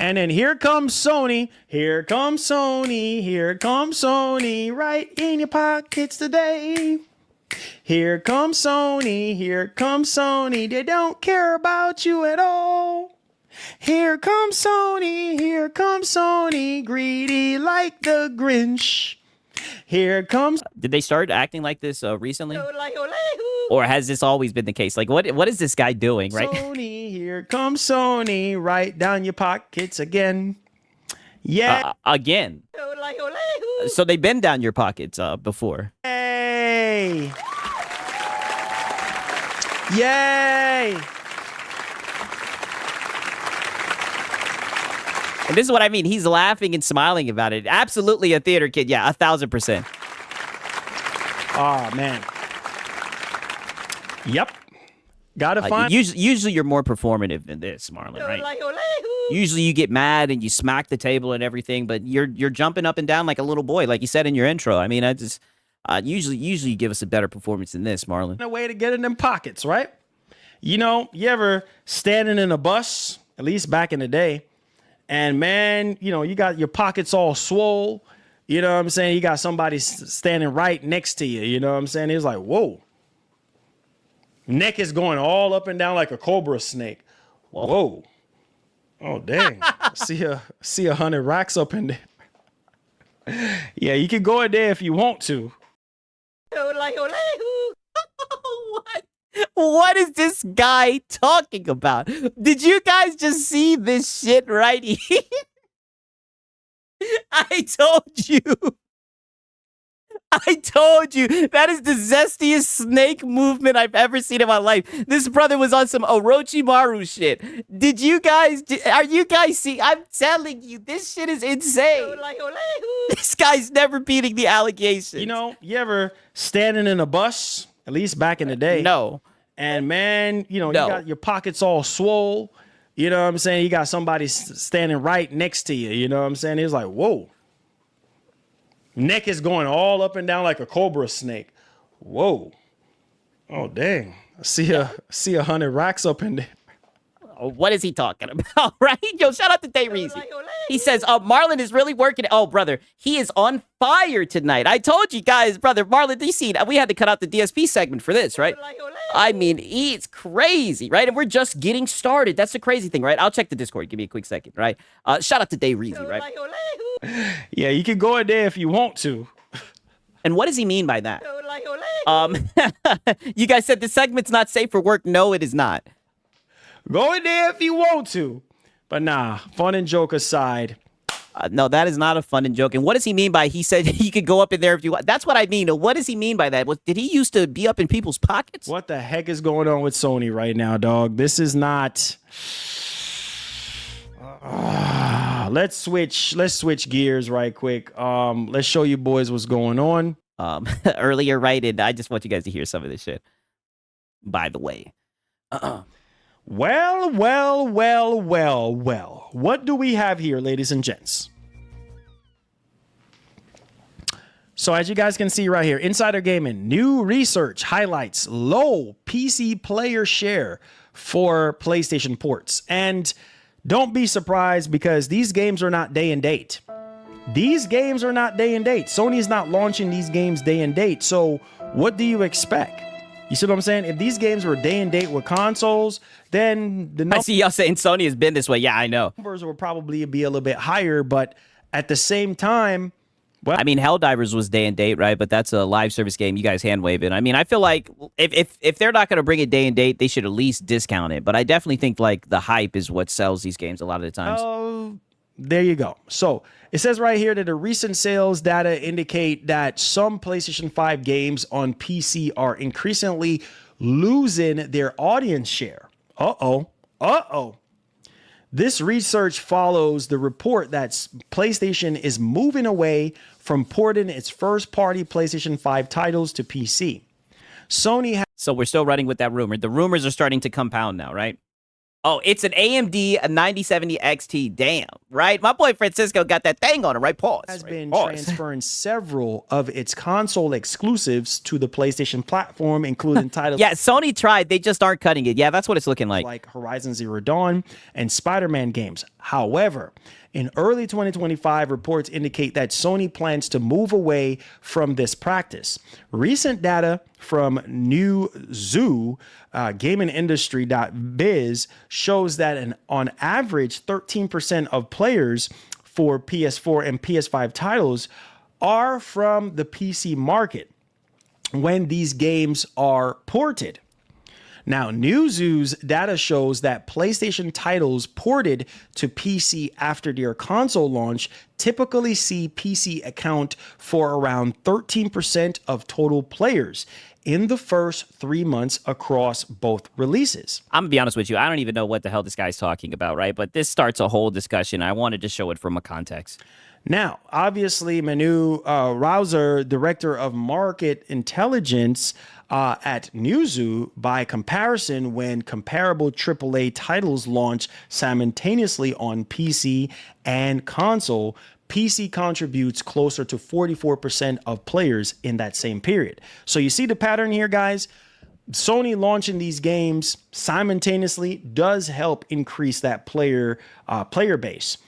And then here comes Sony. Here comes Sony. Here comes Sony. Right in your pockets today. Here comes Sony. Here comes Sony. They don't care about you at all. Here comes Sony. Here comes Sony. Greedy like the Grinch. Here comes. Did they start acting like this recently? Or has this always been the case? Like, what is this guy doing, right? Sony, here comes Sony, right down your pockets again. Yeah. Again. So they've been down your pockets before. Yay. Yay. And this is what I mean. He's laughing and smiling about it. Absolutely a theater kid. Yeah, 1,000%. Oh, man. Yep. Gotta find. Usually you're more performative than this, Marlon, right? Usually you get mad and you smack the table and everything, but you're jumping up and down like a little boy, like you said in your intro. I mean, usually you give us a better performance than this, Marlon. A way to get in them pockets, right? You know, you ever standing in a bus, at least back in the day, and man, you know, you got your pockets all swole. You know what I'm saying? You got somebody standing right next to you. You know what I'm saying? It's like, whoa. Neck is going all up and down like a cobra snake. Whoa. Oh, dang. see 100 racks up in there. Yeah, you can go in there if you want to. What is this guy talking about? Did you guys just see this shit right here? I told you. That is the zestiest snake movement I've ever seen in my life. This brother was on some Orochimaru shit. Are you guys seeing? I'm telling you, this shit is insane. This guy's never beating the allegations. You know, you ever standing in a bus, at least back in the day? No. And man, you know, you got your pockets all swole. You know what I'm saying? You got somebody standing right next to you. You know what I'm saying? It's like, whoa. Neck is going all up and down like a cobra snake. Whoa. Oh, dang. I see 100 racks up in there. What is he talking about, right? Yo, shout out to Dayreezy. He says, Marlon is really working. Oh, brother, he is on fire tonight. I told you guys, brother, Marlon, you see, we had to cut out the DSP segment for this, right? I mean, it's crazy, right? And we're just getting started. That's the crazy thing, right? I'll check the Discord. Give me a quick second, right? Shout out to Dayreezy, right? Yeah, you can go in there if you want to. And what does he mean by that? You guys said the segment's not safe for work. No, it is not. Go in there if you want to. But nah, fun and joke aside. No, that is not a fun and joke. And what does he mean by he said he could go up in there if you want? That's what I mean. What does he mean by that? Did he used to be up in people's pockets? What the heck is going on with Sony right now, dog? This is not... let's switch gears right quick. Let's show you boys what's going on. Earlier, right? And I just want you guys to hear some of this shit. By the way. Well. What do we have here, ladies and gents? So as you guys can see right here, Insider Gaming, new research highlights low PC player share for PlayStation ports. And don't be surprised because these games are not day and date. These games are not day and date. Sony's not launching these games day and date. So what do you expect? You see what I'm saying? If these games were day and date with consoles, then the I see y'all saying Sony has been this way. Yeah, I know. Numbers will probably be a little bit higher, but at the same time, well, I mean, Helldivers was day and date, right? But that's a live service game. You guys hand wave it. I mean, I feel like if they're not going to bring it day and date, they should at least discount it. But I definitely think like the hype is what sells these games a lot of the times. Oh, there you go. So it says right here that the recent sales data indicate that some PlayStation 5 games on PC are increasingly losing their audience share. Uh-oh. This research follows the report that PlayStation is moving away from porting its first-party PlayStation 5 titles to PC. Sony So we're still running with that rumor. The rumors are starting to compound now, right? Oh, it's an AMD 9070 XT. Damn, right? My boy Francisco got that thing on it, right? Pause. Has right? been Pause. transferring several of its console exclusives to the PlayStation platform, including titles Yeah, Sony tried. They just aren't cutting it. Yeah, that's what it's looking like. like Horizon Zero Dawn and Spider-Man games. However, in early 2025, reports indicate that Sony plans to move away from this practice. Recent data from Newzoo, gamingindustry.biz, shows that on average, 13% of players for PS4 and PS5 titles are from the PC market when these games are ported. Now, Newzoo's data shows that PlayStation titles ported to PC after their console launch typically see PC account for around 13% of total players in the first 3 months across both releases. I'm gonna be honest with you. I don't even know what the hell this guy's talking about, right? But this starts a whole discussion. I wanted to show it from a context. Now, obviously, Manu Rauser, director of market intelligence at Newzoo, by comparison, when comparable AAA titles launch simultaneously on PC and console, PC contributes closer to 44% of players in that same period. So you see the pattern here, guys? Sony launching these games simultaneously does help increase that player base.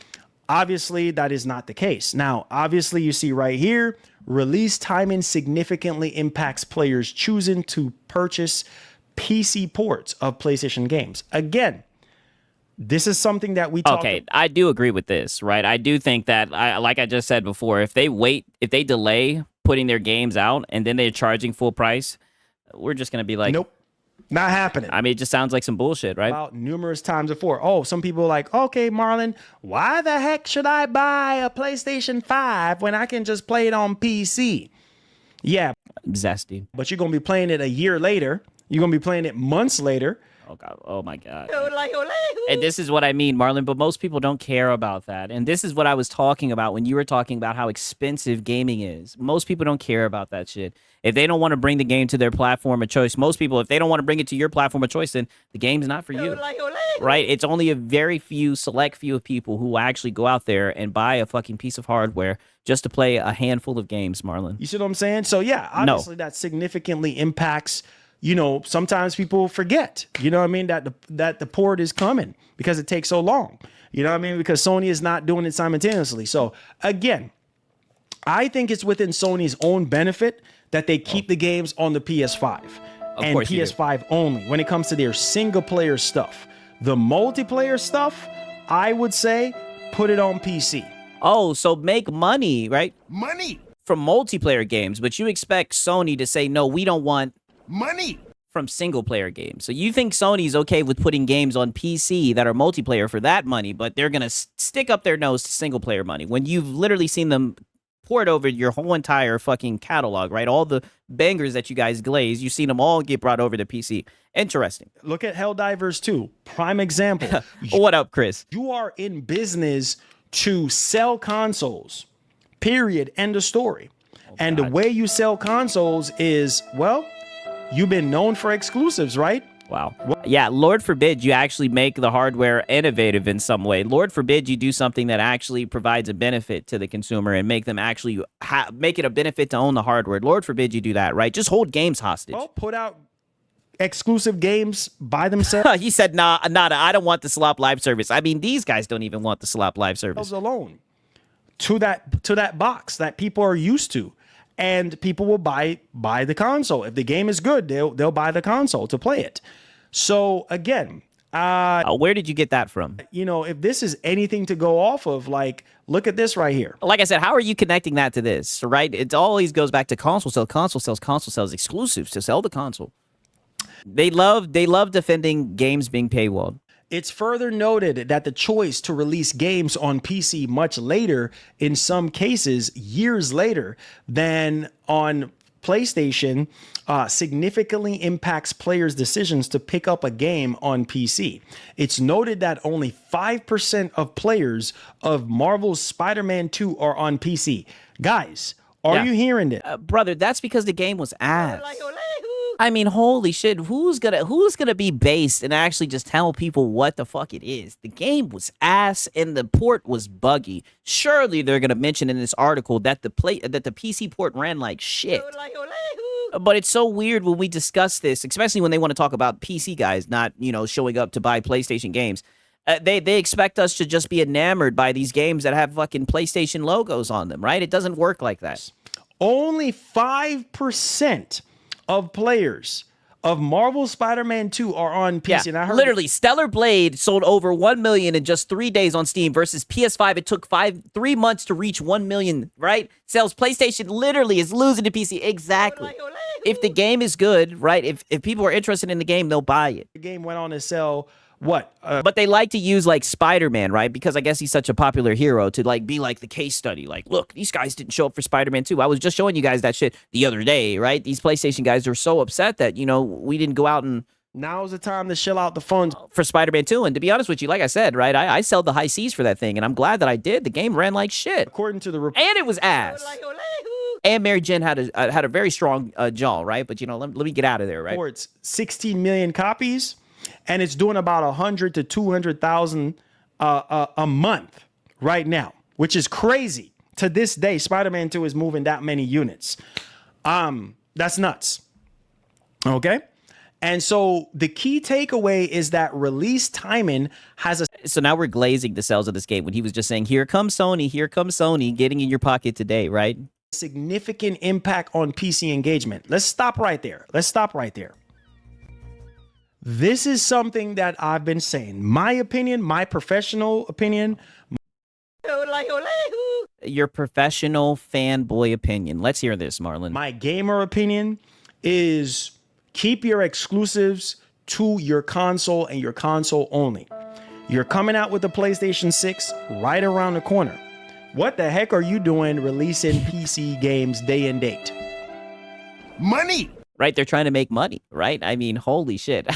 Obviously, that is not the case. Now, obviously, you see right here, release timing significantly impacts players choosing to purchase PC ports of PlayStation games. Again, this is something that we talk about. Okay, I do agree with this, right? I do think that, like I just said before, if they delay putting their games out and then they're charging full price, we're just going to be like, nope. Not happening. I mean, it just sounds like some bullshit, right? About numerous times before. Oh, some people are like, okay, Marlon, why the heck should I buy a PlayStation 5 when I can just play it on PC? Yeah. Zesty. But you're going to be playing it a year later. You're going to be playing it months later. Oh, God. Oh, my God. And this is what I mean, Marlon, but most people don't care about that. And this is what I was talking about when you were talking about how expensive gaming is. Most people don't care about that shit. If they don't want to bring the game to their platform of choice, most people, if they don't want to bring it to your platform of choice, then the game's not for you, right? It's only a very select few of people who actually go out there and buy a fucking piece of hardware just to play a handful of games, Marlon. You see what I'm saying? So, yeah, obviously that significantly impacts. You know, sometimes people forget, you know what I mean, that the port is coming because it takes so long. You know what I mean? Because Sony is not doing it simultaneously. So, again, I think it's within Sony's own benefit that they keep the games on the PS5 and PS5 only when it comes to their single-player stuff. The multiplayer stuff, I would say, put it on PC. Oh, so make money, right? Money! From multiplayer games, but you expect Sony to say, no, we don't want money from single player games. So you think Sony's okay with putting games on PC that are multiplayer for that money, but they're going to stick up their nose to single player money when you've literally seen them port over your whole entire fucking catalog, right? All the bangers that you guys glaze, you've seen them all get brought over to PC. Interesting. Look at Helldivers 2. Prime example. What up, Chris? You are in business to sell consoles. Period. End of story. And the way you sell consoles is, well, you've been known for exclusives, right? Wow. Yeah, Lord forbid you actually make the hardware innovative in some way. Lord forbid you do something that actually provides a benefit to the consumer and make them actually make it a benefit to own the hardware. Lord forbid you do that, right? Just hold games hostage. Well, put out exclusive games by themselves. He said, nada, I don't want the slop live service. I mean, these guys don't even want the slop live service. Alone to that box that people are used to. And people will buy the console. If the game is good, they'll buy the console to play it. So again, where did you get that from? You know, if this is anything to go off of, like, look at this right here. Like I said, how are you connecting that to this, right? It always goes back to console sales, exclusives to sell the console. They love defending games being paywalled. It's further noted that the choice to release games on PC much later, in some cases years later, than on PlayStation, significantly impacts players' decisions to pick up a game on PC. It's noted that only 5% of players of Marvel's Spider-Man 2 are on PC. Guys, are you hearing it? Brother, that's because the game was ass. I mean, holy shit, who's gonna be based and actually just tell people what the fuck it is? The game was ass and the port was buggy. Surely they're gonna mention in this article that the PC port ran like shit. But it's so weird when we discuss this, especially when they want to talk about PC guys not, showing up to buy PlayStation games. They expect us to just be enamored by these games that have fucking PlayStation logos on them, right? It doesn't work like that. Only 5% of players of Marvel Spider-Man 2 are on PC. Yeah, And I heard literally, Stellar Blade sold over 1 million in just 3 days on Steam versus PS5. It took 3 months to reach 1 million, right? Sales PlayStation literally is losing to PC. Exactly. If the game is good, right? If people are interested in the game, they'll buy it. the game went on to sell what? But they like to use like Spider-Man, right? Because I guess he's such a popular hero to like be like the case study. Like, look, these guys didn't show up for Spider-Man 2. I was just showing you guys that shit the other day, right? These PlayStation guys are so upset that, you know, we didn't go out and Now's the time to shell out the funds. for Spider-Man 2. And to be honest with you, like I said, right, I sold the high seas for that thing, and I'm glad that I did. The game ran like shit. According to the And it was ass. And Mary Jane had a very strong jaw, right? But, you know, let me get out of there, right? reports, 16 million copies, and it's doing about 100 to 200,000 a month right now, which is crazy. To this day, Spider-Man 2 is moving that many units. That's nuts. Okay? And so the key takeaway is that release timing has a So now we're glazing the sales of this game when he was just saying, here comes Sony getting in your pocket today, right? significant impact on PC engagement. Let's stop right there. This is something that I've been saying. My opinion, my professional opinion. Your professional fanboy opinion. Let's hear this, Marlon. My gamer opinion is keep your exclusives to your console and your console only. You're coming out with the PlayStation 6 right around the corner. What the heck are you doing releasing PC games day and date? Money! Right? They're trying to make money, right? I mean, holy shit.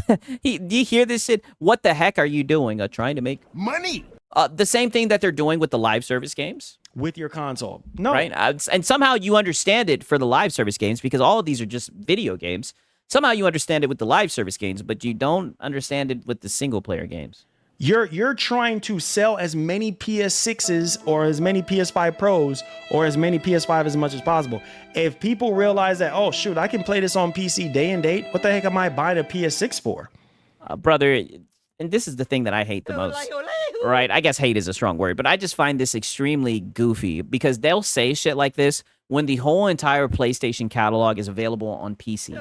Do you hear this shit? What the heck are you doing? Trying to make Money! the same thing that they're doing with the live service games? With your console. No. Right? And somehow you understand it for the live service games because all of these are just video games. Somehow you understand it with the live service games, but you don't understand it with the single player games. You're trying to sell as many PS6s or as many PS5 Pros or as many PS5 as much as possible. If people realize that, oh shoot, I can play this on PC day and date, what the heck am I buying a PS6 for? Brother, and this is the thing that I hate the most. Right? I guess hate is a strong word, but I just find this extremely goofy because they'll say shit like this when the whole entire PlayStation catalog is available on PC.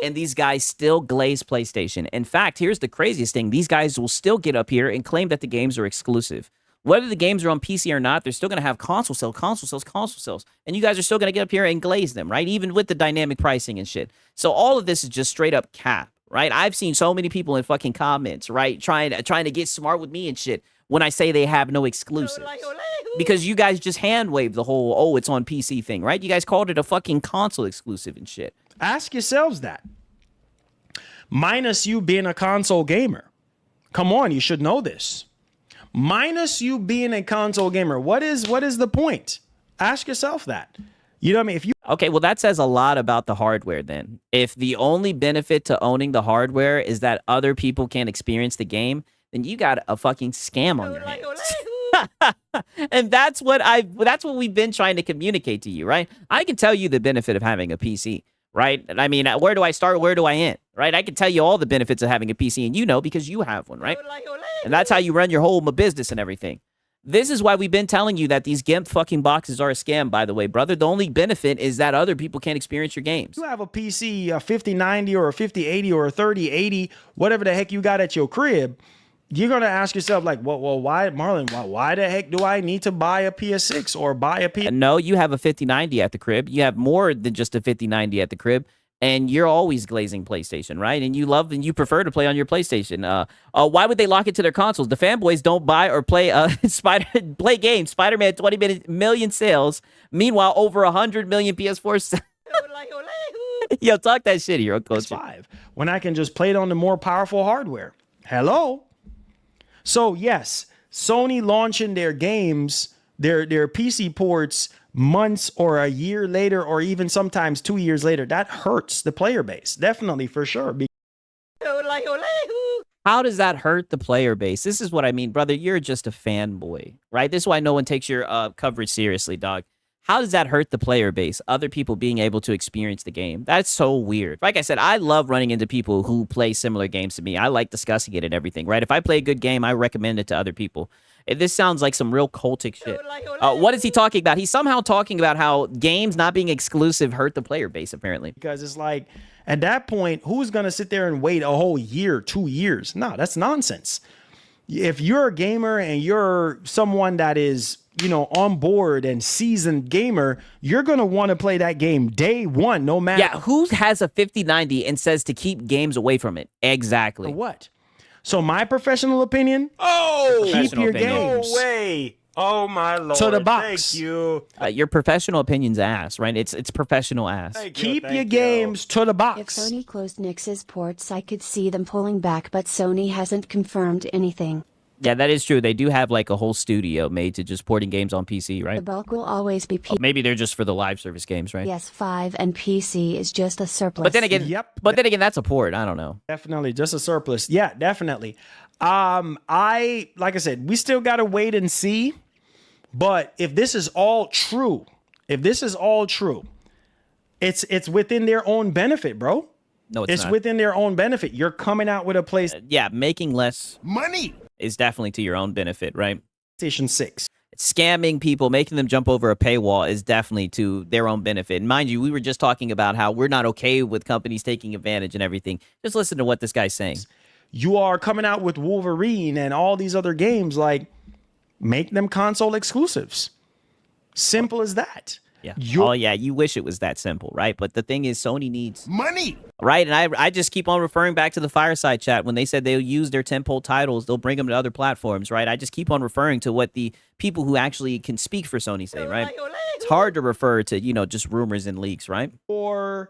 And these guys still glaze PlayStation. In fact, here's the craziest thing. These guys will still get up here and claim that the games are exclusive. Whether the games are on PC or not, they're still going to have console sales. And you guys are still going to get up here and glaze them, right? Even with the dynamic pricing and shit. So all of this is just straight up cap, right? I've seen so many people in fucking comments, right? Trying to get smart with me and shit when I say they have no exclusives. Because you guys just hand wave the whole, oh, it's on PC thing, right? You guys called it a fucking console exclusive and shit. Ask yourselves that. Minus you being a console gamer. Come on, you should know this. Minus you being a console gamer. What is the point? Ask yourself that. You know what I mean? If you Okay, well, that says a lot about the hardware then. If the only benefit to owning the hardware is that other people can't experience the game, then you got a fucking scam on your hands. And that's what we've been trying to communicate to you, right? I can tell you the benefit of having a PC, right? I mean, where do I start? Where do I end? Right? I can tell you all the benefits of having a PC, and you know because you have one, right? And that's how you run your whole business and everything. This is why we've been telling you that these GIMP fucking boxes are a scam, by the way, brother. The only benefit is that other people can't experience your games. you have a PC, a 5090 or a 5080 or a 3080, whatever the heck you got at your crib, you're going to ask yourself, like, well, why, Marlon, why the heck do I need to buy a PS6 or buy a PS? No, you have a 5090 at the crib. You have more than just a 5090 at the crib. And you're always glazing PlayStation, right? And you love and you prefer to play on your PlayStation. Why would they lock it to their consoles? The fanboys don't buy or play play games. Spider-Man 20 million sales. Meanwhile, over 100 million PS4 Yo, talk that shit here, Coach. PS5 when I can just play it on the more powerful hardware. Hello? So yes, Sony launching their games, their PC ports months or a year later, or even sometimes 2 years later, that hurts the player base. Definitely, for sure. How does that hurt the player base? This is what I mean, brother. You're just a fanboy, right? This is why no one takes your coverage seriously, dog. How does that hurt the player base? Other people being able to experience the game. That's so weird. Like I said, I love running into people who play similar games to me. I like discussing it and everything, right? If I play a good game, I recommend it to other people. This sounds like some real cultic shit. What is he talking about? He's somehow talking about how games not being exclusive hurt the player base, apparently. Because it's like, at that point, who's going to sit there and wait a whole year, 2 years? No, that's nonsense. If you're a gamer and you're someone that is, on board and seasoned gamer, you're going to want to play that game day one, no matter. Yeah, who has a 5090 and says to keep games away from it? Exactly. What? So my professional opinion, keep your games. No way. Oh my lord. To the box. Thank you. Your professional opinion's ass, right? It's professional ass. Keep your games to the If box. Sony closed Nix's ports, I could see them pulling back, but Sony hasn't confirmed anything. Yeah, that is true. They do have like a whole studio made to just porting games on PC, right? The bulk will always be Maybe they're just for the live service games, right? PS5 and PC is just a surplus. But then again, Yep. that's a port. I don't know. Definitely just a surplus. Yeah, definitely. Like I said, we still got to wait and see. But if this is all true, it's within their own benefit, bro. No, It's not. within their own benefit. You're coming out with a Yeah, making less Money. is definitely to your own benefit, right? PlayStation 6. Scamming people, making them jump over a paywall is definitely to their own benefit. And mind you, we were just talking about how we're not okay with companies taking advantage and everything. Just listen to what this guy's saying. You are coming out with Wolverine and all these other games, like, make them console exclusives. Simple as that. Yeah. Oh, yeah. You wish it was that simple, right? But the thing is, Sony needs Money. right. And I just keep on referring back to the Fireside chat when they said they'll use their tentpole titles, they'll bring them to other platforms, right? I just keep on referring to what the people who actually can speak for Sony say, right? It's hard to refer to, just rumors and leaks, right? Or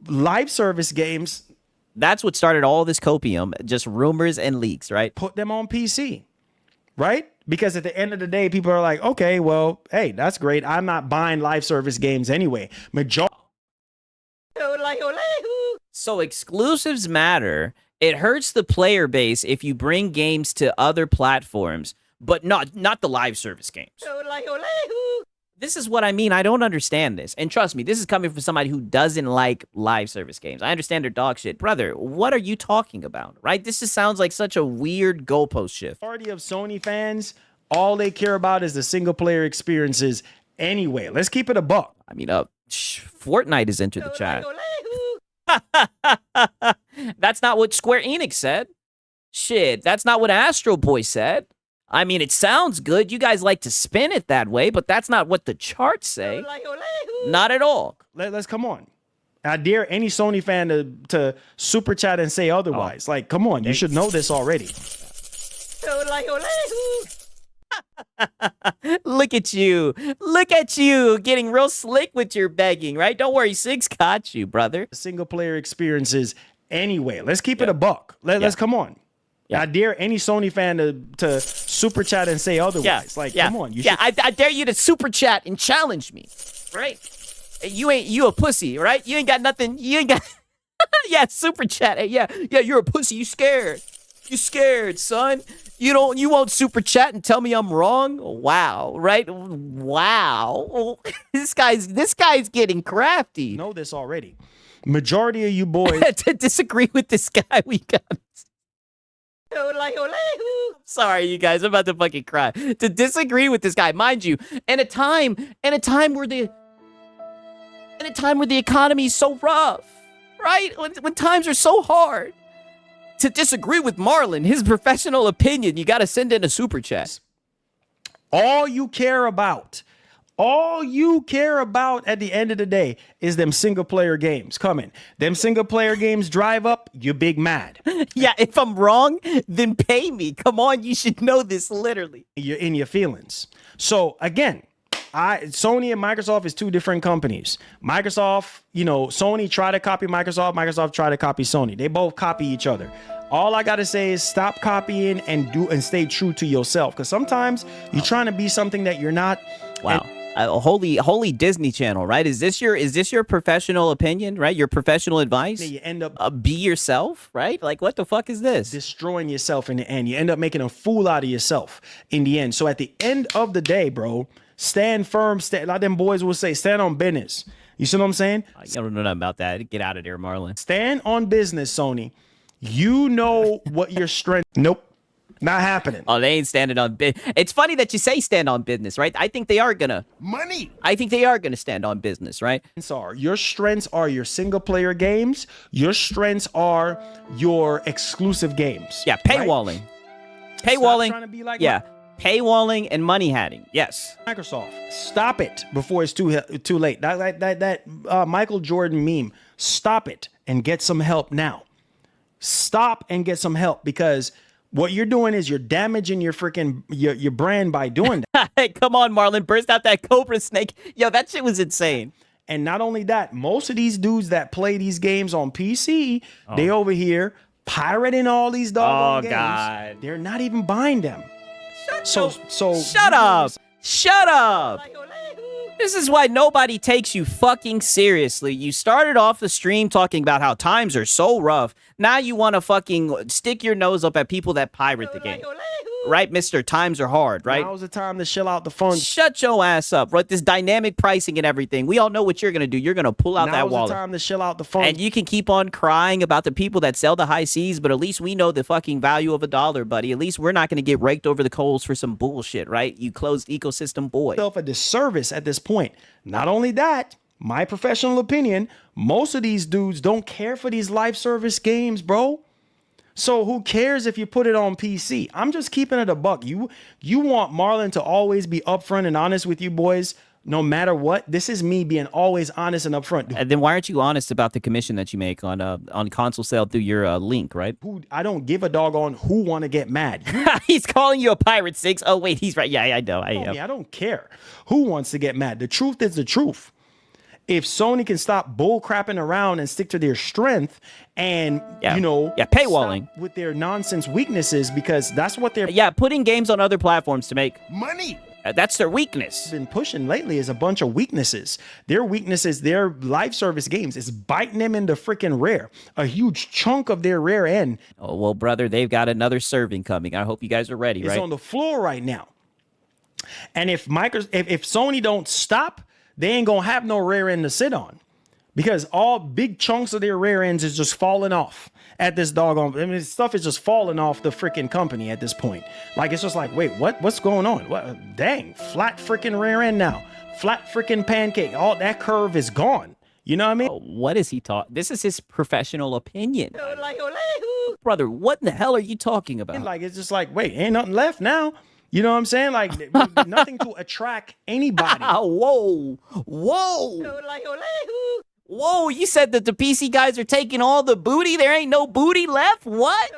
live service games, That's what started all this copium, just rumors and leaks, right? put them on PC, right? Because at the end of the day, people are like, okay, well, hey, that's great. I'm not buying live service games anyway. So exclusives matter. It hurts the player base if you bring games to other platforms, but not the live service games. This is what I mean. I don't understand this. And trust me, this is coming from somebody who doesn't like live service games. I understand they're dog shit. Brother, what are you talking about, right? This just sounds like such a weird goalpost shift. Majority of Sony fans, all they care about is the single player experiences anyway. Let's keep it a buck. I mean, Fortnite has entered the chat. That's not what Square Enix said. Shit, that's not what Astro Boy said. I mean, it sounds good. You guys like to spin it that way, but that's not what the charts say. Not at all. Let's come on. I dare any Sony fan to super chat and say otherwise. Like, come on, you should know this already. Look at you. Look at you getting real slick with your begging, right? Don't worry, Sig's got you, brother. Single player experiences anyway. Let's keep it a buck. Let's come on. Yeah. I dare any Sony fan to super chat and say otherwise. Come on. You should. I dare you to super chat and challenge me, right? You a pussy, right? You ain't got nothing. You ain't got. Yeah, super chat. Yeah, you're a pussy. You scared. You scared, son. You won't super chat and tell me I'm wrong? Wow, right? Wow. This guy's getting crafty. Know this already. Majority of you boys. To disagree with this guy, we got. Sorry, you guys. I'm about to fucking cry. To disagree with this guy, mind you, in a time where the economy is so rough, right? When times are so hard. To disagree with Marlon, his professional opinion, you got to send in a super chat. All you care about at the end of the day is them single player games coming. Them single player games drive up, you're big mad. Yeah, if I'm wrong, then pay me. Come on, you should know this literally. You're in your feelings. So again, Sony and Microsoft is two different companies. Microsoft, Sony try to copy Microsoft. Microsoft try to copy Sony. They both copy each other. All I gotta say is stop copying and stay true to yourself. Because sometimes you're trying to be something that you're not. Wow. Holy Disney Channel, right? Is this your professional opinion, right? Your professional advice? You end up be yourself, right? Like, what the fuck is this? destroying yourself in the end. You end up making a fool out of yourself in the end. So at the end of the day, bro, Stand firm. Like them boys will say, stand on business. You see what I'm saying? I don't know nothing about that. Get out of there, Marlon. Stand on business, Sony. You know what your strength. Nope. Not happening. Oh, they ain't standing on business. It's funny that you say stand on business, right? I think they are gonna. Money. I think they are gonna stand on business, right? Your strengths are your single player games. Your strengths are your exclusive games. Yeah, paywalling. Paywalling. trying to be like yeah, paywalling and money hatting. Yes. Microsoft, stop it before it's too late. That Michael Jordan meme. Stop it and get some help now. Stop and get some help, because what you're doing is you're damaging your freaking your brand by doing that. Hey, come on, Marlon. Burst out that Cobra Snake. Yo, that shit was insane. And not only that, most of these dudes that play these games on PC, they over here pirating all these doggone games. God. They're not even buying them. Shut up. Shut up. This is why nobody takes you fucking seriously. You started off the stream talking about how times are so rough. Now you want to fucking stick your nose up at people that pirate the game. Right, mister? Times are hard, right? Now's the time to shell out the funds. Shut your ass up, right? This dynamic pricing and everything. We all know what you're going to do. You're going to pull out that Now's wallet. the time to shell out the funds. And you can keep on crying about the people that sell the high seas, but at least we know the fucking value of $1, buddy. At least we're not going to get raked over the coals for some bullshit, right? You closed ecosystem boy. Yourself a disservice at this point. Not only that, my professional opinion, most of these dudes don't care for these live service games, bro. So who cares if you put it on PC? I'm just keeping it a buck. You want Marlon to always be upfront and honest with you boys, no matter what. This is me being always honest and upfront. And then why aren't you honest about the commission that you make on console sale through your link, right? I don't give a doggone who want to get mad. He's calling you a pirate, Six. Oh wait, he's right. Yeah, I know. I don't care who wants to get mad. The truth is the truth. If Sony can stop bull crapping around and stick to their strength and, paywalling stop with their nonsense weaknesses, because that's what they're putting games on other platforms to make Money. That's their weakness. been pushing lately is a bunch of weaknesses. Their weaknesses, their live service games is biting them in the freaking rear. A huge chunk of their rear end Oh, well, brother, they've got another serving coming. I hope you guys are ready, is right? on the floor right now. And if Sony don't stop, they ain't gonna have no rear end to sit on, because all big chunks of their rear ends is just falling off at this doggone. I mean, stuff is just falling off the freaking company at this point. Like, it's just like, wait, what's going on? What? Dang, flat freaking rear end now, flat freaking pancake. All that curve is gone. You know what I mean? Oh, what is he talking? This is his professional opinion. Brother, what in the hell are you talking about? Like, it's just like, wait, ain't nothing left now. You know what I'm saying? Like, nothing to attract anybody. Whoa. Whoa, you said that the PC guys are taking all the booty? There ain't no booty left? What?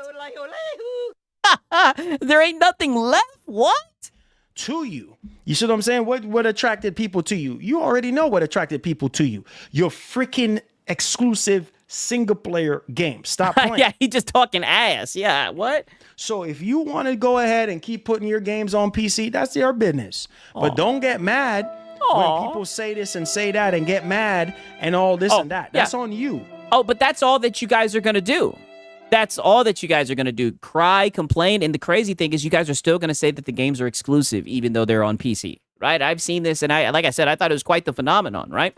There ain't nothing left? What? To you. You see what I'm saying? What attracted people to you? You already know what attracted people to you. Your freaking exclusive single player game. Stop playing. Yeah, he just talking ass. Yeah, what? So if you want to go ahead and keep putting your games on PC, that's your business. But don't get mad when people say this and say that and get mad and all this and that. That's on you. Oh, but that's all that you guys are going to do. That's all that you guys are going to do. Cry, complain, and the crazy thing is you guys are still going to say that the games are exclusive even though they're on PC, right? I've seen this, and like I said, I thought it was quite the phenomenon, right?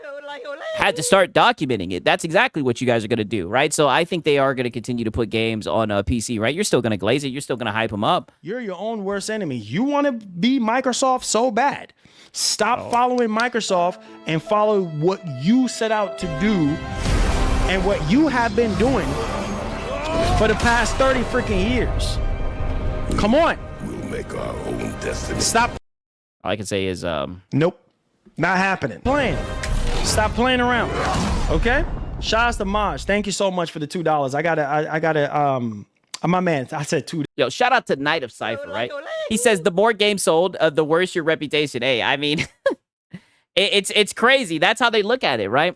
Had to start documenting it. That's exactly what you guys are going to do, right? So I think they are going to continue to put games on PC, right? You're still going to glaze it. You're still going to hype them up. You're your own worst enemy. You want to be Microsoft so bad. Stop following Microsoft and follow what you set out to do and what you have been doing for the past 30 freaking years. Come on. We'll make our own destiny. Stop. All I can say is, Nope. Not happening. Stop playing around. Okay? Shouts to Maj. Thank you so much for the $2. I gotta, my man, I said $2. yo, shout out to Knight of Cypher, right? He says the more games sold, the worse your reputation. Hey, I mean, it's crazy. That's how they look at it, right?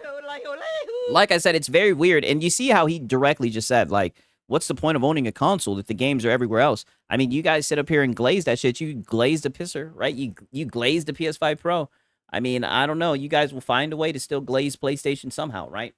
Like I said, it's very weird. And you see how he directly just said, like, what's the point of owning a console if the games are everywhere else? I mean, you guys sit up here and glaze that shit. You glazed a pisser, right? You glazed the PS5 Pro. I mean, I don't know. You guys will find a way to still glaze PlayStation somehow, right?